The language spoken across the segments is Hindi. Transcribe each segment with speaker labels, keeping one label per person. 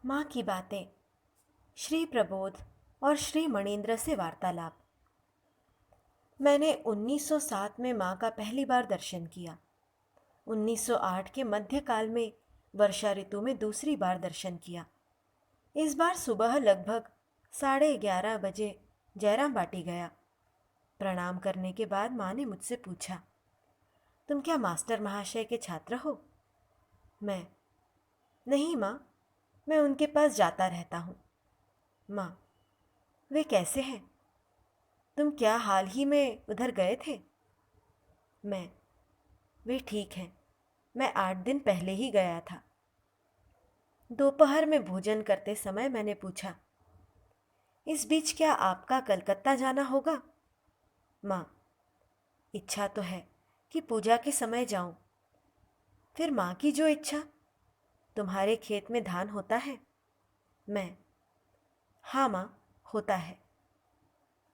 Speaker 1: माँ की बातें। श्री प्रबोध और श्री मणिंद्र से वार्तालाप। मैंने 1907 में माँ का पहली बार दर्शन किया। 1908 के मध्यकाल में वर्षा ऋतु में दूसरी बार दर्शन किया। इस बार सुबह लगभग 11:30 बजे जयराम बाटी गया। प्रणाम करने के बाद माँ ने मुझसे पूछा, तुम क्या मास्टर महाशय के छात्र हो? मैं, नहीं माँ, मैं उनके पास जाता रहता हूँ। माँ, वे कैसे हैं? तुम क्या हाल ही में उधर गए थे? मैं, वे ठीक हैं। मैं 8 दिन पहले ही गया था। दोपहर में भोजन करते समय मैंने पूछा, इस बीच क्या आपका कलकत्ता जाना होगा? माँ, इच्छा तो है कि पूजा के समय जाऊं। फिर माँ की जो इच्छा। तुम्हारे खेत में धान होता है? मैं, हाँ माँ, होता है।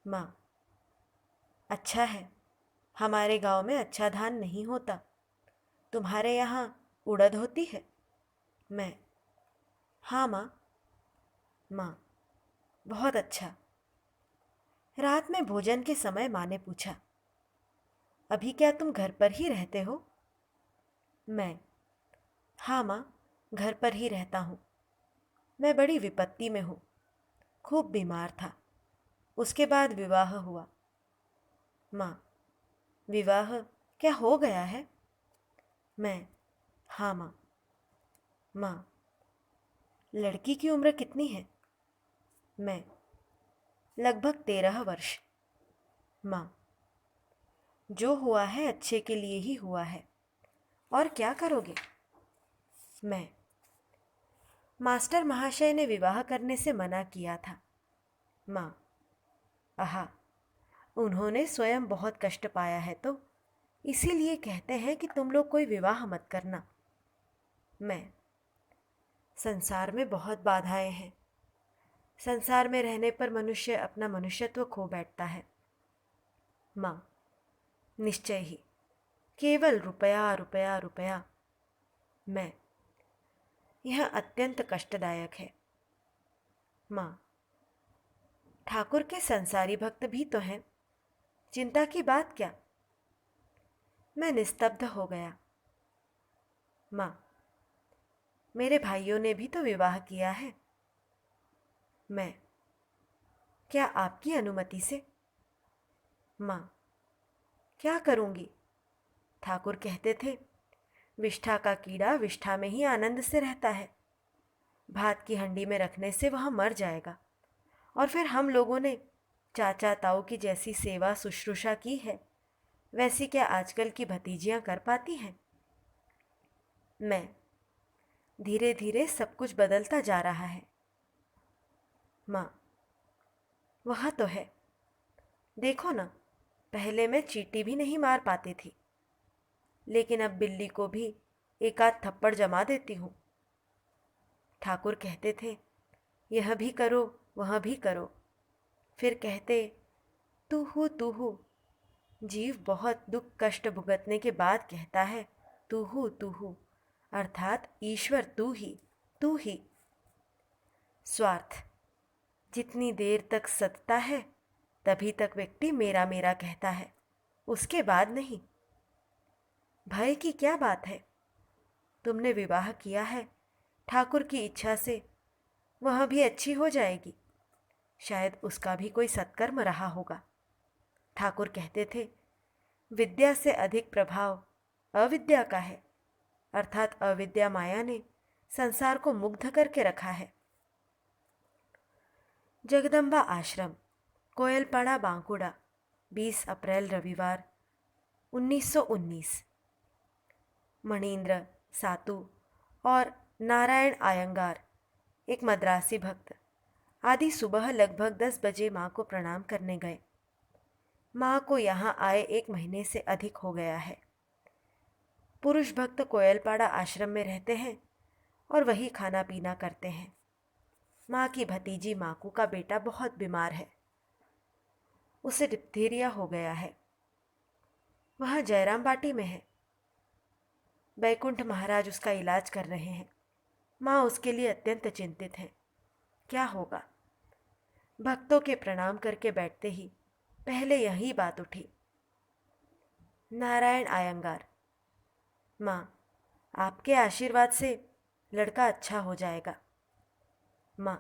Speaker 1: माँ, अच्छा है। हमारे गांव में अच्छा धान नहीं होता। तुम्हारे यहाँ उड़द होती है? मैं, हाँ माँ। माँ, बहुत अच्छा। रात में भोजन के समय माँ ने पूछा, अभी क्या तुम घर पर ही रहते हो? मैं, हाँ माँ, घर पर ही रहता हूँ। मैं बड़ी विपत्ति में हूँ। खूब बीमार था। उसके बाद विवाह हुआ। माँ, विवाह क्या हो गया है? मैं, हाँ माँ। माँ, लड़की की उम्र कितनी है? मैं, लगभग 13 वर्ष। माँ, जो हुआ है अच्छे के लिए ही हुआ है। और क्या करोगे? मैं, मास्टर महाशय ने विवाह करने से मना किया था। माँ, आहा, उन्होंने स्वयं बहुत कष्ट पाया है तो इसीलिए कहते हैं कि तुम लोग कोई विवाह मत करना। मैं, संसार में बहुत बाधाएं हैं। संसार में रहने पर मनुष्य अपना मनुष्यत्व खो बैठता है। माँ, निश्चय ही, केवल रुपया रुपया रुपया। मैं, यह अत्यंत कष्टदायक है। माँ, ठाकुर के संसारी भक्त भी तो हैं। चिंता की बात क्या? मैं निस्तब्ध हो गया। माँ, मेरे भाइयों ने भी तो विवाह किया है। मैं, क्या आपकी अनुमति से? माँ, क्या करूँगी? ठाकुर कहते थे, विष्ठा का कीड़ा विष्ठा में ही आनंद से रहता है। भात की हंडी में रखने से वह मर जाएगा। और फिर हम लोगों ने चाचा ताऊ की जैसी सेवा शुश्रूषा की है, वैसी क्या आजकल की भतीजियां कर पाती हैं? मैं, धीरे धीरे सब कुछ बदलता जा रहा है। माँ, वह तो है। देखो ना, पहले मैं चींटी भी नहीं मार पाती थी, लेकिन अब बिल्ली को भी एक आध थप्पड़ जमा देती हूँ। ठाकुर कहते थे, यह भी करो वह भी करो। फिर कहते, तू हूँ। जीव बहुत दुख कष्ट भुगतने के बाद कहता है, तू हूँ, अर्थात ईश्वर तू ही। स्वार्थ। जितनी देर तक सतता है तभी तक व्यक्ति मेरा मेरा कहता है, उसके बाद नहीं। भय की क्या बात है? तुमने विवाह किया है, ठाकुर की इच्छा से वह भी अच्छी हो जाएगी। शायद उसका भी कोई सत्कर्म रहा होगा। ठाकुर कहते थे, विद्या से अधिक प्रभाव अविद्या का है, अर्थात अविद्या माया ने संसार को मुग्ध करके रखा है। जगदम्बा आश्रम, कोयलपाड़ा, बांकुड़ा, 20 अप्रैल रविवार 1919। मणिंद्र, सातू और नारायण आयंगार, एक मद्रासी भक्त आदि सुबह लगभग 10 बजे माँ को प्रणाम करने गए। माँ को यहाँ आए 1 महीने से अधिक हो गया है। पुरुष भक्त कोयलपाड़ा आश्रम में रहते हैं और वही खाना पीना करते हैं। माँ की भतीजी माकू का बेटा बहुत बीमार है। उसे डिप्थीरिया हो गया है। वह जयराम बाटी में है। बैकुंठ महाराज उसका इलाज कर रहे हैं। माँ उसके लिए अत्यंत चिंतित हैं। क्या होगा? भक्तों के प्रणाम करके बैठते ही पहले यही बात उठी। नारायण आयंगार, माँ, आपके आशीर्वाद से लड़का अच्छा हो जाएगा। माँ,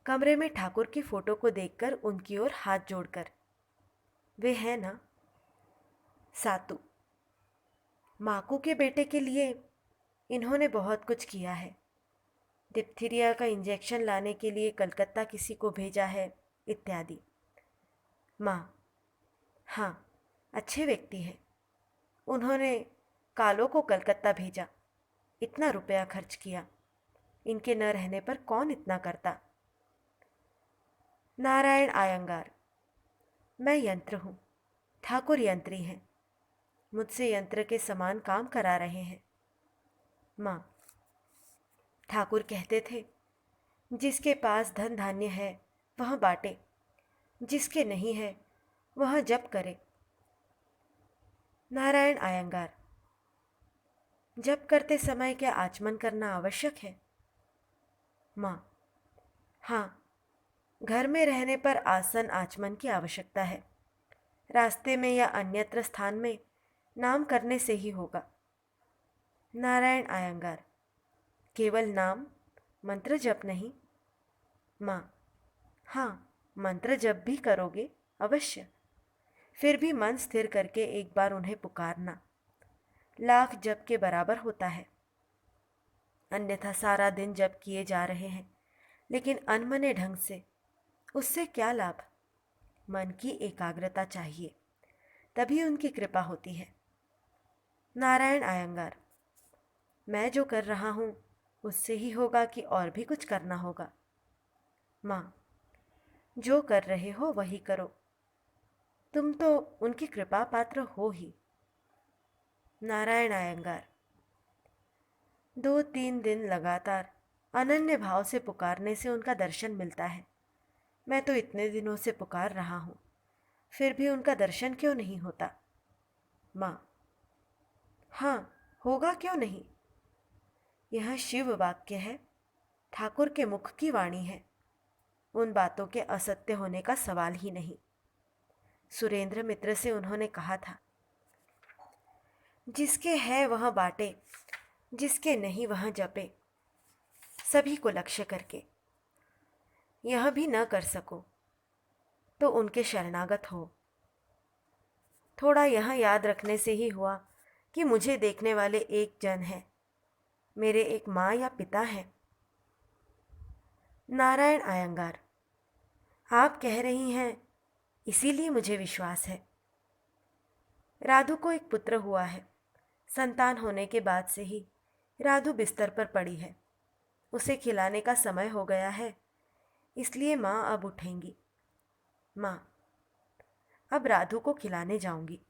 Speaker 1: कमरे में ठाकुर की फोटो को देखकर उनकी ओर हाथ जोड़कर, वे हैं ना? सातू, माकू के बेटे के लिए इन्होंने बहुत कुछ किया है। डिप्थीरिया का इंजेक्शन लाने के लिए कलकत्ता किसी को भेजा है, इत्यादि। माँ, हाँ, अच्छे व्यक्ति हैं। उन्होंने कालो को कलकत्ता भेजा, इतना रुपया खर्च किया। इनके न रहने पर कौन इतना करता? नारायण आयंगार, मैं यंत्र हूँ, ठाकुर यंत्री हैं। मुझसे यंत्र के समान काम करा रहे हैं। माँ, ठाकुर कहते थे, जिसके पास धन धान्य है वह बांटे, जिसके नहीं है वह जप करे। नारायण आयंगार, जप करते समय क्या आचमन करना आवश्यक है? माँ, हाँ, घर में रहने पर आसन आचमन की आवश्यकता है। रास्ते में या अन्यत्र स्थान में नाम करने से ही होगा। नारायण आयंगार, केवल नाम, मंत्र जप नहीं? माँ, हाँ, मंत्र जप भी करोगे अवश्य। फिर भी मन स्थिर करके एक बार उन्हें पुकारना लाख जप के बराबर होता है। अन्यथा सारा दिन जप किए जा रहे हैं लेकिन अनमने ढंग से, उससे क्या लाभ? मन की एकाग्रता चाहिए, तभी उनकी कृपा होती है। नारायण आयंगार, मैं जो कर रहा हूँ उससे ही होगा कि और भी कुछ करना होगा? माँ, जो कर रहे हो वही करो, तुम तो उनकी कृपा पात्र हो ही। नारायण आयंगार, 2-3 दिन लगातार अनन्य भाव से पुकारने से उनका दर्शन मिलता है। मैं तो इतने दिनों से पुकार रहा हूँ, फिर भी उनका दर्शन क्यों नहीं होता? माँ, हाँ, होगा क्यों नहीं? यह शिव वाक्य है, ठाकुर के मुख की वाणी है। उन बातों के असत्य होने का सवाल ही नहीं। सुरेंद्र मित्र से उन्होंने कहा था, जिसके है वह बांटे, जिसके नहीं वह जपे, सभी को लक्ष्य करके। यह भी न कर सको तो उनके शरणागत हो। थोड़ा यह याद रखने से ही हुआ कि मुझे देखने वाले एक जन हैं, मेरे एक माँ या पिता हैं। नारायण आयंगार, आप कह रही हैं इसीलिए मुझे विश्वास है। राधु को एक पुत्र हुआ है। संतान होने के बाद से ही राधु बिस्तर पर पड़ी है। उसे खिलाने का समय हो गया है, इसलिए माँ अब उठेंगी। माँ, अब राधु को खिलाने जाऊंगी।